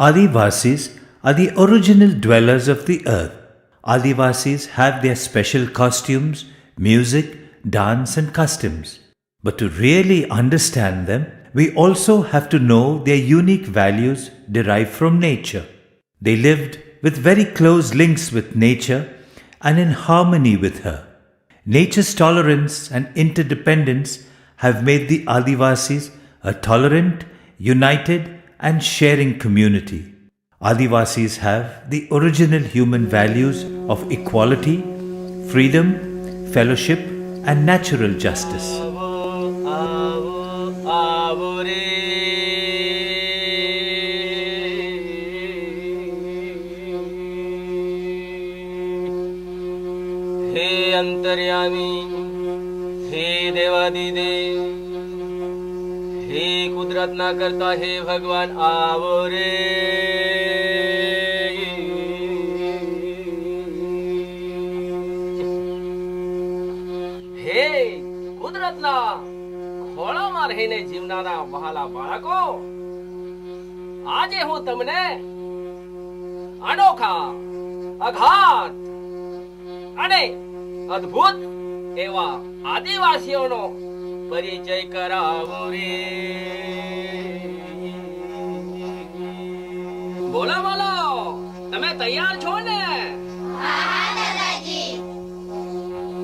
Adivasis are the original dwellers of the earth. Adivasis have their special costumes, music, dance, and customs. But to really understand them, we also have to know their unique values derived from nature. They lived with very close links with nature and in harmony with her. Nature's tolerance and interdependence have made the Adivasis a tolerant, united, and sharing community. Adivasis have the original human values of equality, freedom, fellowship, and natural justice. हे अंतर्यामी, हे देवादिदेव, हे कुदरत ना करता, हे भगवान आवो रे। हे कुदरत ना ખોળામાં રહીને જીવનારા વહાલા બાળકો, આજે હું તમને અનોખા, અઘાત અને અદ્ભુત એવા આદિવાસીઓનો પરિચય કરાવું રે। બોલો બોલો, તમે તૈયાર છો ને?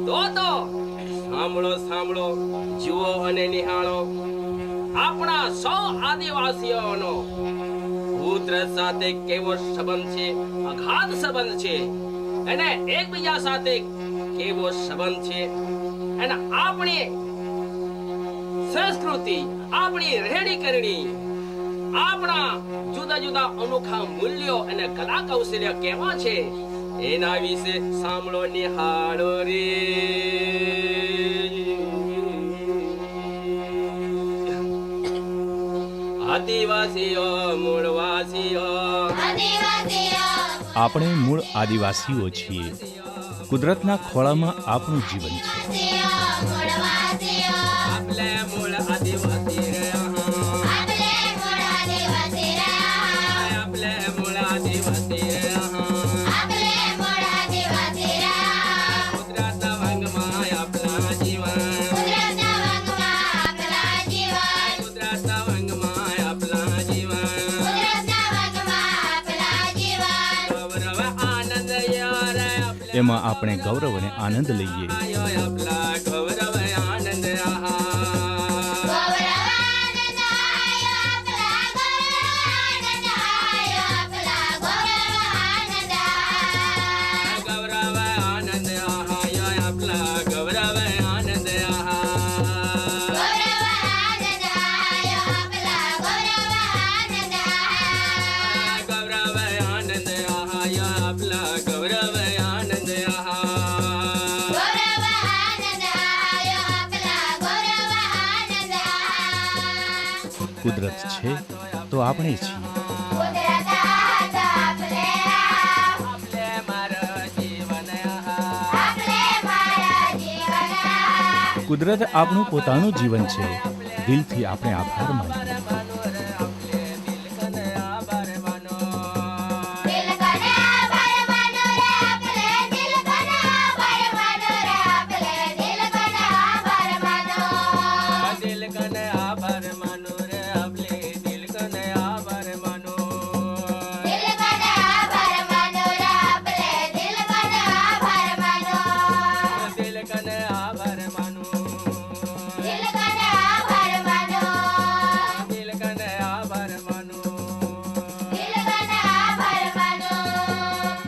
તો સાંભળો સાંભળો, જુઓ અને નિહાળો આપણા સૌ આદિવાસીઓનો કુદરત સાથે કેવો સંબંધ છે, અગાધ સંબંધ છે, અને એકબીજા સાથે કેવો સંબંધ છે, અને આપણી સંસ્કૃતિ, આપણી રહેણી કરણી, આપણા જુદા જુદા અનોખા મૂલ્યો અને કલા કૌશલ્ય કેવા છે, એના વિશે સાંભળો, નિહાળો રે। આદિવાસીઓ, મૂળવાસીઓ, આપણે મૂળ આદિવાસીઓ છીએ। કુદરતના ખોળામાં આપણું જીવન છે। આપણે મૂળ આદિવાસી રે, આપણે મૂળ આદિવાસી રે, આપણે મૂળ આદિવાસી રે, આપણે મૂળ આદિવાસી રે। કુદરતના વંગમાં આપણા જીવન, કુદરતના વંગમાં આપણા જીવન, કુદરતના વંગમાં આપણા જીવન, કુદરતના વંગમાં આપણા જીવન। ગૌરવ આનંદ યાર, એમાં આપણે ગૌરવ અને આનંદ લઈએ। આપણા ગૌરવ આનંદ, આહા કુદરત છે તો આપણે છીએ। કુદરત આપણું પોતાનું જીવન છે। દિલથી આપણે આભાર માનીએ।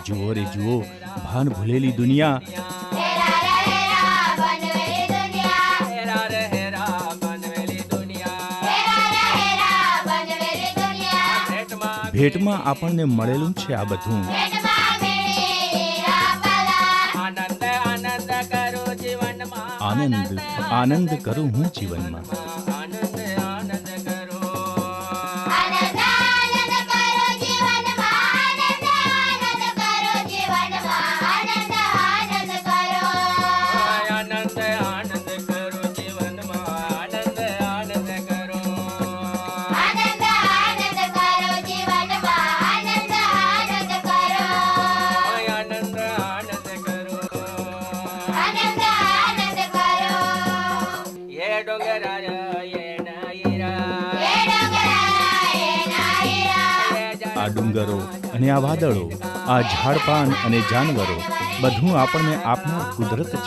જુઓ રે જુઓ, ભાન ભૂલેલી દુનિયા, ભેટમાં આપણને મળેલું છે આ બધું। આનંદ આનંદ કરું હું જીવનમાં। આ ડુંગરો અને આ વાદળો, આ ઝાડપાન અને જાનવરો બધું આપણને આપનાર કુદરત છે.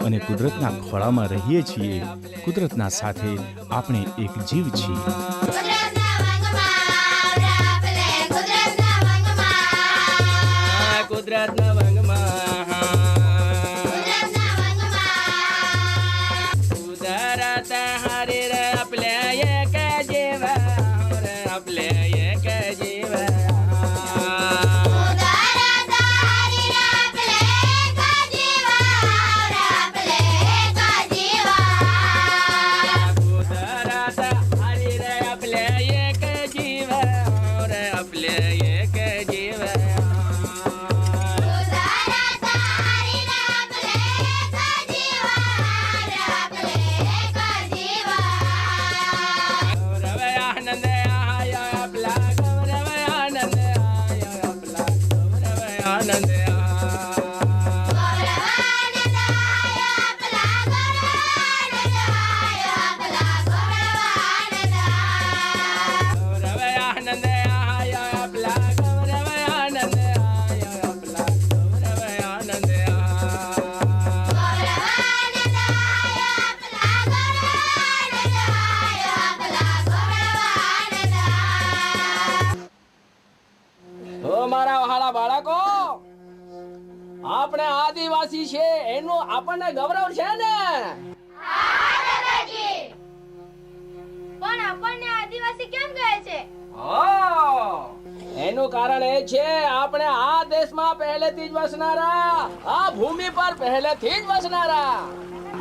અને કુદરતના ખોળામાં રહીએ છીએ. કુદરતના સાથે આપણે એક જીવ છીએ. કુદરતના વંગમાં કુદરત હારી રે આપલે એક જીવ રે આપલે એક જીવ આપણે આદિવાસી છે એનું આપણને ગૌરવ છે ને. પણ આપણને આદિવાસી કેમ કહે છે? એનું કારણ એ છે આપણે આ દેશમાં પહેલેથી જ વસનારા, આ ભૂમિ પર પહેલેથી જ વસનારા.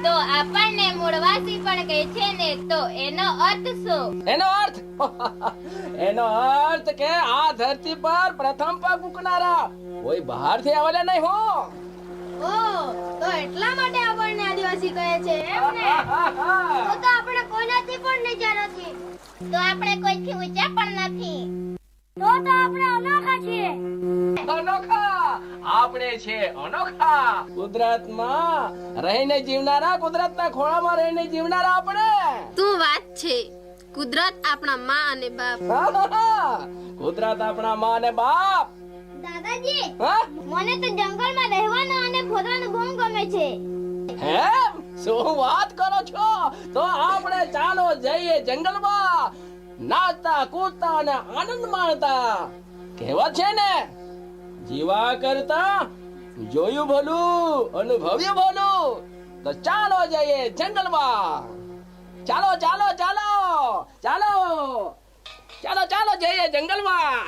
તો આપણને મૂળવાસી પણ કહે છે ને, તો એનો અર્થ શું? એનો અર્થ એનો અર્થ કે આ ધરતી પર પ્રથમ પગ મૂકનારા, કોઈ બહારથી આવેલા નહીં હો. તો એટલા માટે આપણને આદિવાસી કહે છે એમ ને? તો આપણે કોઈનાથી પણ નીચા નથી, તો આપણે કોઈથી ઊંચા પણ નથી, તો આપણે અનોખા છીએ. અનોખા આપણે છે, અનોખા. કુદરતમાં રહીને જીવનારા, કુદરતના ખોળામાં રહીને જીવનારા આપણે. શું વાત છે! કુદરત આપણા માં અને બાપ. કુદરત આપણા માં અને બાપ. દાદાજી, મને તો જંગલમાં રહેવાનો અને ફરવાનું બહુ ગમે છે. હે, શું વાત કરો છો? તો આપણે ચાલો જઈએ જંગલમાં, નાચતા કૂદતા અને આનંદ માણતા. કહેવત છે ને, જીવા કરતા જોયું ભલું, અનુભવ્યું ભલું. તો ચાલો જઈએ જંગલમાં. ચાલો ચાલો ચાલો ચાલો ચાલો ચાલો જઈએ જંગલમાં.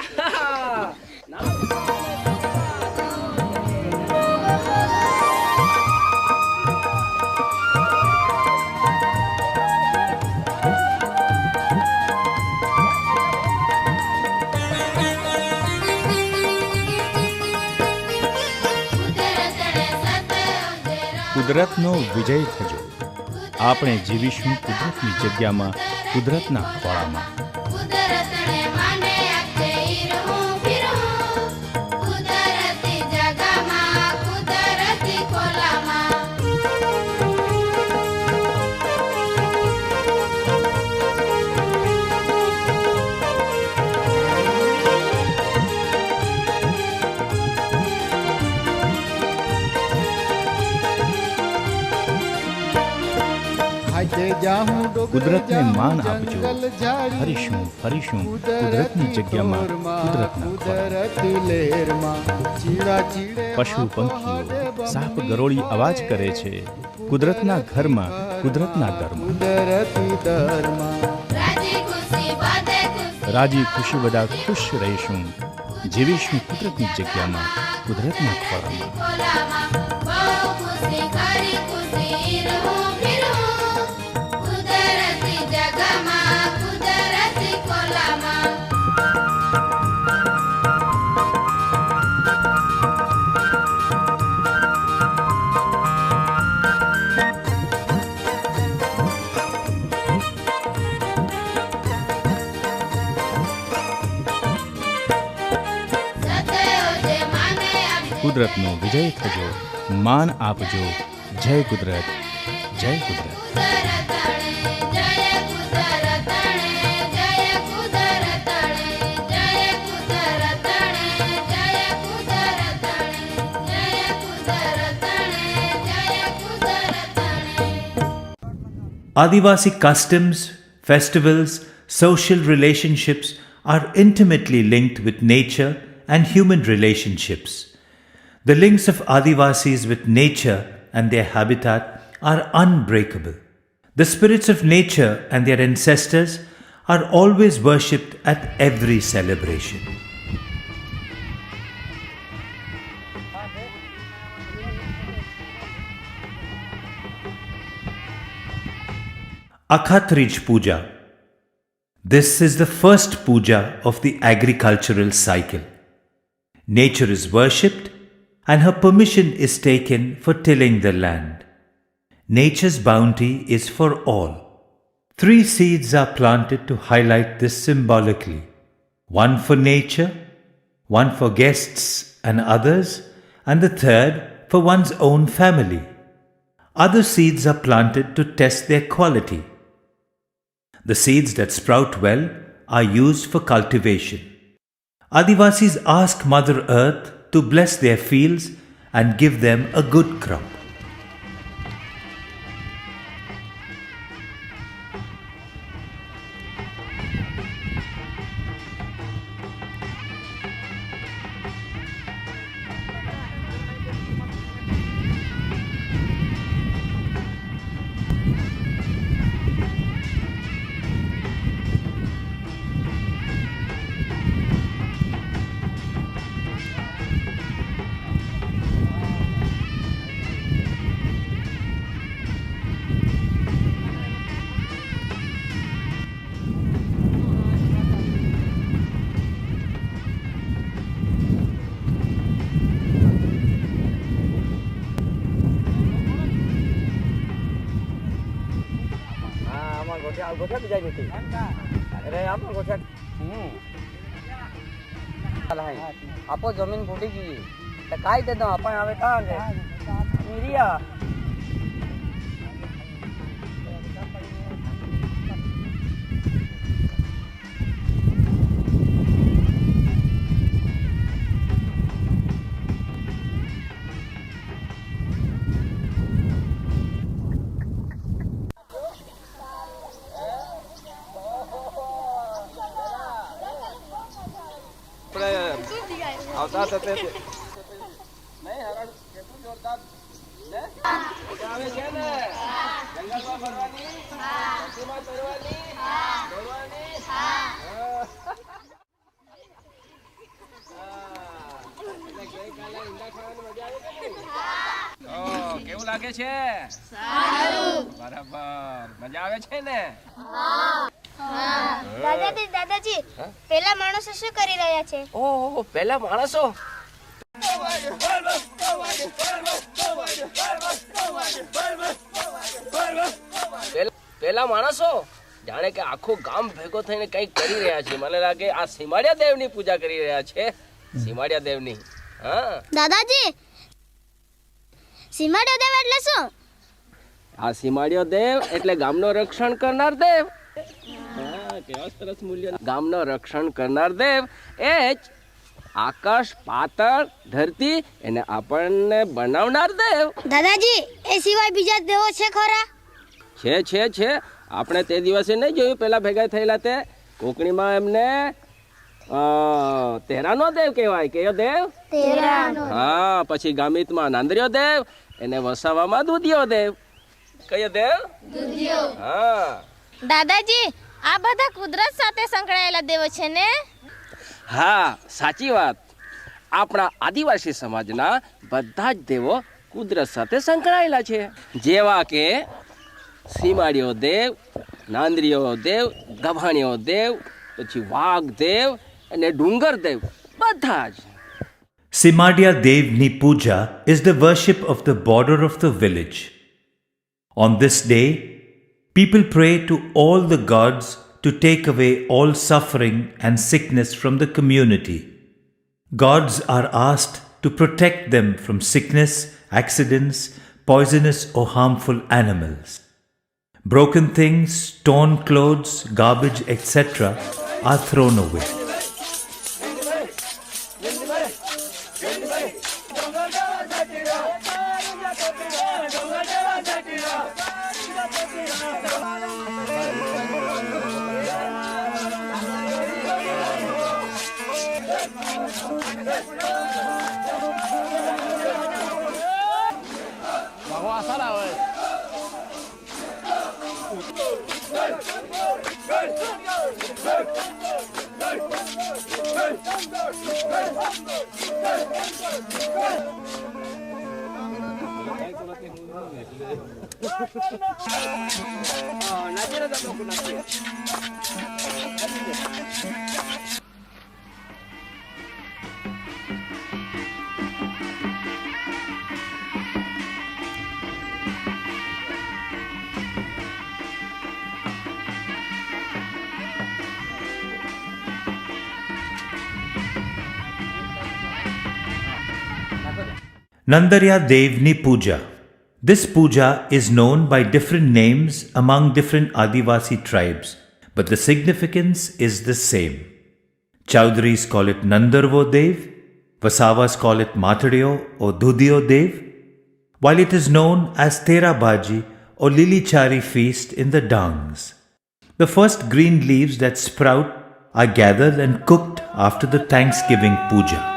કુદરતનો વિજય થજો. આપણે જીવીશું કુદરતની જગ્યામાં, કુદરતના ખોળામાં. કુદરતને માન આપજો. ફરીશું ફરીશું કુદરતની જગ્યામાં, કુદરતના ખોળામાં. પશુ પંખીઓ, સાપ ગરોળી અવાજ કરે છે. કુદરતના ઘરમાં, કુદરતના દરમાં. રાજી ખુશી બધા ખુશ રહીશું. જીવીશું કુદરતની જગ્યામાં, કુદરતના ખોળામાં. કુદરતનો વિજય થજો, માન આપજો. જય કુદરત, જય કુદરત. Adivasi customs, festivals, social relationships are intimately linked with nature and human relationships. The links of Adivasis with nature and their habitat are unbreakable. The spirits of nature and their ancestors are always worshipped at every celebration. Akhatrij Puja. This is the first puja of the agricultural cycle. Nature is worshipped and her permission is taken for tilling the land. Nature's bounty is for all. 3 seeds are planted to highlight this symbolically. One for nature, one for guests and others, and the third for one's own family. Other seeds are planted to test their quality. The seeds that sprout well are used for cultivation. Adivasis ask Mother Earth to bless their fields and give them a good crop. गोठा बिजाई देती अरे आप गोठा आपो जमीन फूटी गई तो काय दे दो अपन आवे कहां दे मिरिया આવતા હતા તે નહીં હરણ કેટલું જોરદાર ને આવે છે ને જંગલમાં ફરવાની નદીમાં તરવાની દોડવાની એટલે ગઈકાલે ઈંડા ખાવાની મજા આવી કે નહીં? ઓ કેવું લાગે છે? સારું. બરાબર મજા આવે છે ને? દાદાજી પેલા માણસો શું કરી રહ્યા છે? ઓહો, પેલા માણસો પેલા માણસો જાણે કે આખું ગામ ભેગો થઈને કંઈક કરી રહ્યા છે. મને લાગે આ સીમાડિયા દેવની પૂજા કરી રહ્યા છે. સીમાડિયા દેવની. હા દાદાજી, સીમાડિયા દેવ એટલે શું? આ સીમાડિયો દેવ એટલે ગામનો રક્ષણ કરનાર દેવ. કેવા સરસ મૂલ્ય. ગામનો રક્ષણ કરનાર દેવ એ જ આકાશ પાતાળ ધરતી એને આપણને બનાવનાર દેવ. દાદાજી, એ સિવાય બીજા દેવો છે ખરા? છે આપણે તે દિવસે નહીં જોયું પેલા ભેગા થયેલા તે કોકણીમાં એમને તેરાનો દેવ કહેવાય. કયો દેવ? તેરાનો. હા, પછી ગામિતમાં નાંદરિયો દેવ, એને વસાવામાં દૂધિયો દેવ. કયો દેવ? દૂધિયો. હા દાદાજી, આ બધા કુદરત સાથે સંકળાયેલા દેવો છે ને? હા, સાચી વાત. આપણા આદિવાસી સમાજના બધા જ દેવો કુદરત સાથે સંકળાયેલા છે. જેવા કે સીમાડિયો દેવ, નાંદરિયો દેવ, ગભાણિયો દેવ, પછી વાઘ દેવ અને ડુંગર દેવ, બધા જ. Simadia Devni Puja is the worship of the border of the village. On this day, people pray to all the gods to take away all suffering and sickness from the community. Gods are asked to protect them from sickness, accidents, poisonous or harmful animals. Broken things, torn clothes, garbage, etc. are thrown away. Bawa salah weh. Nanti ada mau nanti. Nandarya Devni Puja. This puja is known by different names among different Adivasi tribes, but the significance is the same. Chaudharis call it Nandarvo Dev, Vasavas call it Matadiyo or Dudiyo Dev, while it is known as Tera Bhaji or Lilichari feast in the Dangs. The first green leaves that sprout are gathered and cooked after the Thanksgiving puja.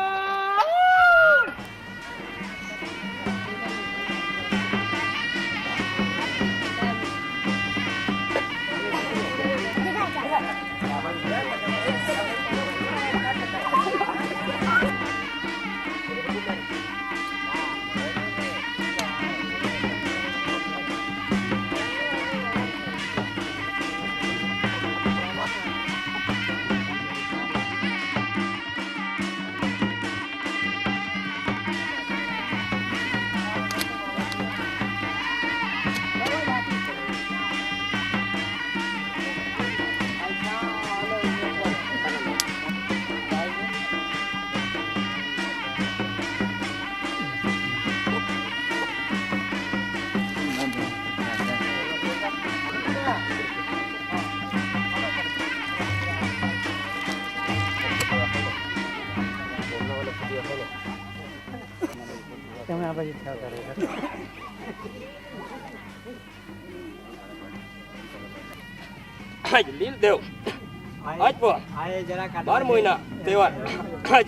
આજ લીલ દેવ આજ પર 12 મહિના તહેવાર આજ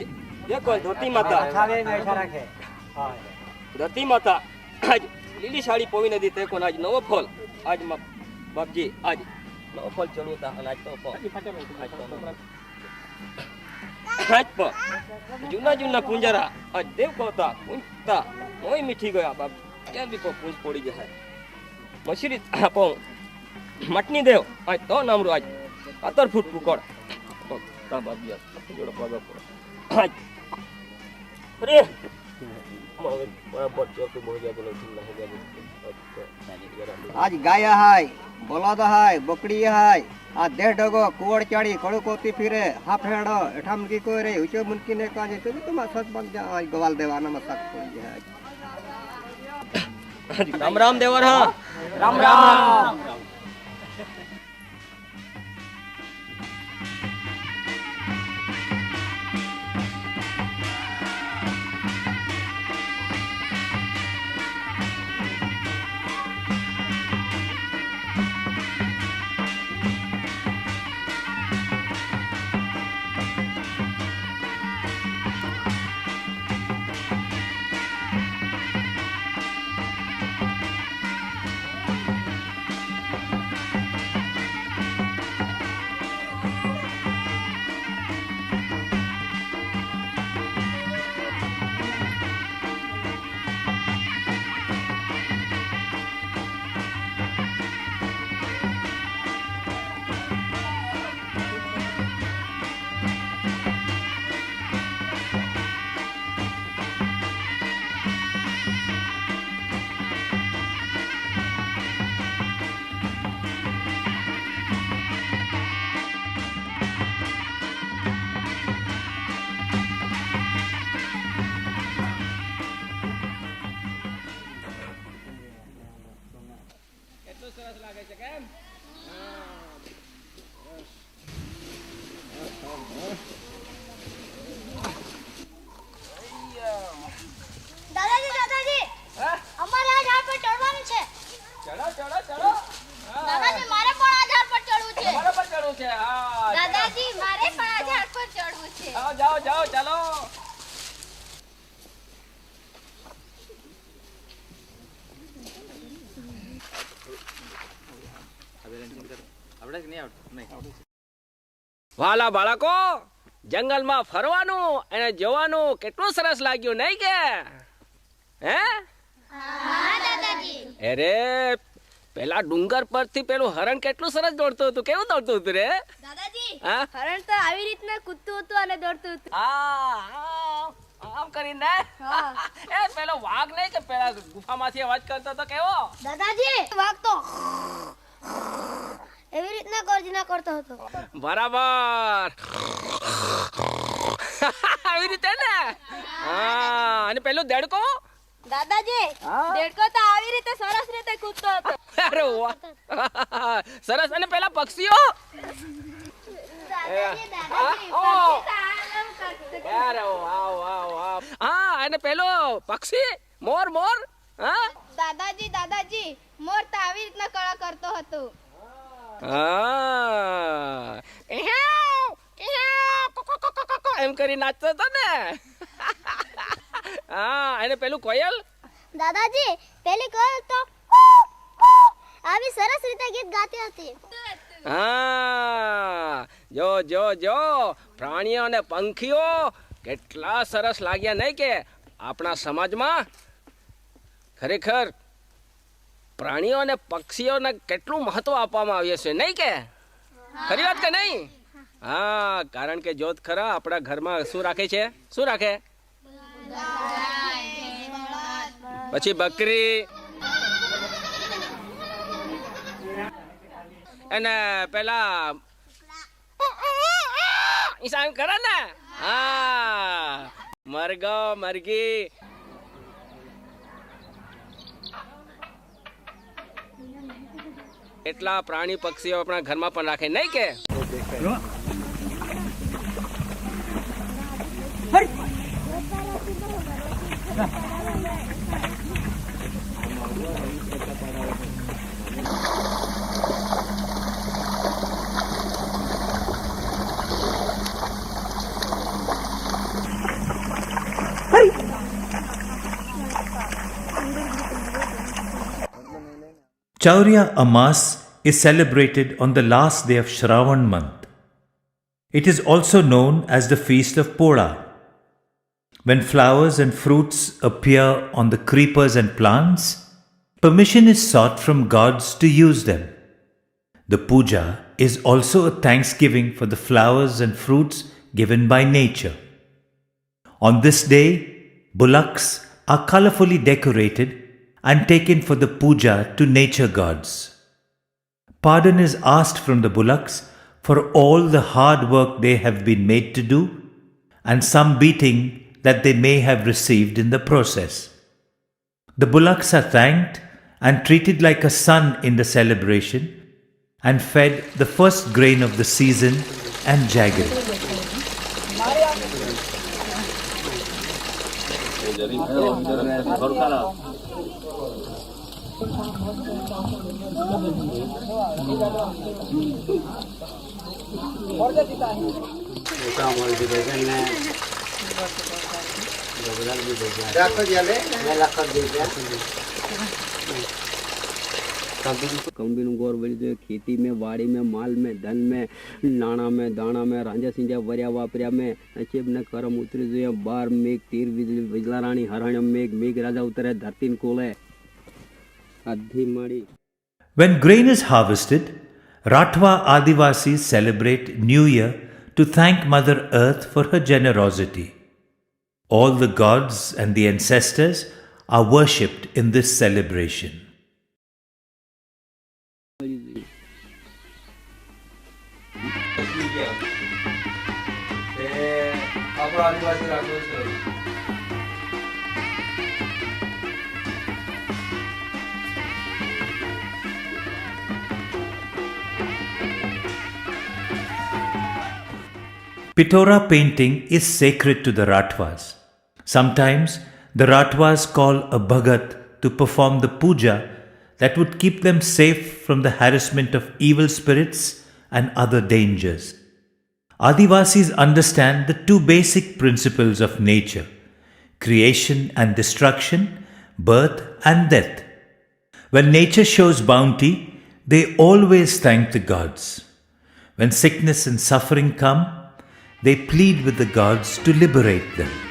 દેખો ધરતી માતા ધરતી માતા આજ લીલી સાડી પોવી નદી તેકો આજ નવો ફળ આજ બાપજી આજ નવો ફળ ચડુતા અને આજ તો આજ પર જૂના જૂના કુંજારા આજ દેવ કહતા કુંજતા મોય મીઠી ગયા બાપ કેમ બી પૂંછ પડી જાય મશીરી આપો મટની દેવ આજ તો નામરું આજ 17 ફૂટ પુકોડ તા બાબિયા જોડો પાગા પર આજ અરે બરાબર ચોક બોલ ગયા બોલો ચિલ્લા હો ગયા आज गाय हाय बलद हाय बकड़ी हाय आ देह डगो कुवड़ चाड़ी कड़ो कोती फिरे हाफ हेड़ो एठाम की कोई रे उचो मुनकी ने काजे तो तुम सच बग जा आज गवाल देवाना मसक पड़ी है राम राम देवर हां राम राम વાલા બાળકો, જંગલમાં ફરવાનું અને જોવાનું કેટલું સરસ લાગ્યું નહીં કે? હે? અરે પેલા ડુંગર પરથી પેલું હરણ કેટલું સરસ દોડતું હતું. કેવું દોડતું હતું રે? દાદાજી હા? હરણ તો આવી રીતના કૂદતું હતું અને દોડતું હતું. આમ કરીને એ પેલો વાઘ નહીં કે પેલા ગુફામાંથી અવાજ કરતો હતો કેવો? દાદાજી વાઘ તો એવી રીતના ગર્જના કરતો હતો. બરાબર. આવી રીતે ને? હા. અને પેલું દેડકો? દાદાજી દેડકો તો આવી રીતે સરસ રીતે કૂદતો હતો. અરે વાહ. સરસ. અને પેલા પક્ષીઓ? અરે વાહ વાહ વાહ. હા. અને પેલો પક્ષી મોર મોર? હા. દાદાજી મોર તો આવી રીતના કળા કરતો હતો. એમ કરી નાચતો હતો ને. હા. અને પેલું કોયલ? દાદાજી પેલી કોયલ તો આવી સરસ રીતે ગીત ગાતી હતી. હા. જો જો જો પ્રાણીઓ અને પંખીઓ કેટલા સરસ લાગ્યા નહીં કે? આપણા સમાજમાં ખરેખર પ્રાણીઓ અને પક્ષીઓને કેટલું મહત્વ આપવામાં આવ્યું છે નહીં કે? ખરી વાત કે નહીં? હા. કારણ કે જોત ખરા આપણા ઘરમાં શું રાખે છે? શું રાખે? પછી બકરી અને પેલા ઈશાન કરે ને? હા. મરઘો મરઘી. એટલા પ્રાણી પક્ષીઓ આપણા ઘરમાં પણ રાખે નહીં કે? Chaurya Amas is celebrated on the last day of Shravan month. It is also known as the feast of Poda. When flowers and fruits appear on the creepers and plants, permission is sought from gods to use them. The puja is also a thanksgiving for the flowers and fruits given by nature. On this day, bullocks are colorfully decorated and taken for the puja to nature gods. Pardon is asked from the bullocks for all the hard work they have been made to do and some beating that they may have received in the process. The bullocks are thanked and treated like a son in the celebration and fed the first grain of the season and jaggery. कंबी नु गौर बनी जो खेती में वाड़ी में माल में धन में नाणा में दाणा में रांझा सिंजा वर्या वापरिया में नचेब न करम उतरी जो बार मेघ तीर विजला रानी हरण्यम मेघ मेघ राजा उतरे धरती कोले अधी माड़ी. When grain is harvested, Rathwa Adivasis celebrate New Year to thank Mother Earth for her generosity. All the gods and the ancestors are worshipped in this celebration. Pitora painting is sacred to the Rathwas. Sometimes the Rathwas call a Bhagat to perform the puja that would keep them safe from the harassment of evil spirits and other dangers. Adivasis understand the two basic principles of nature: creation and destruction, birth and death. When nature shows bounty, they always thank the gods. When sickness and suffering come, they plead with the gods to liberate them.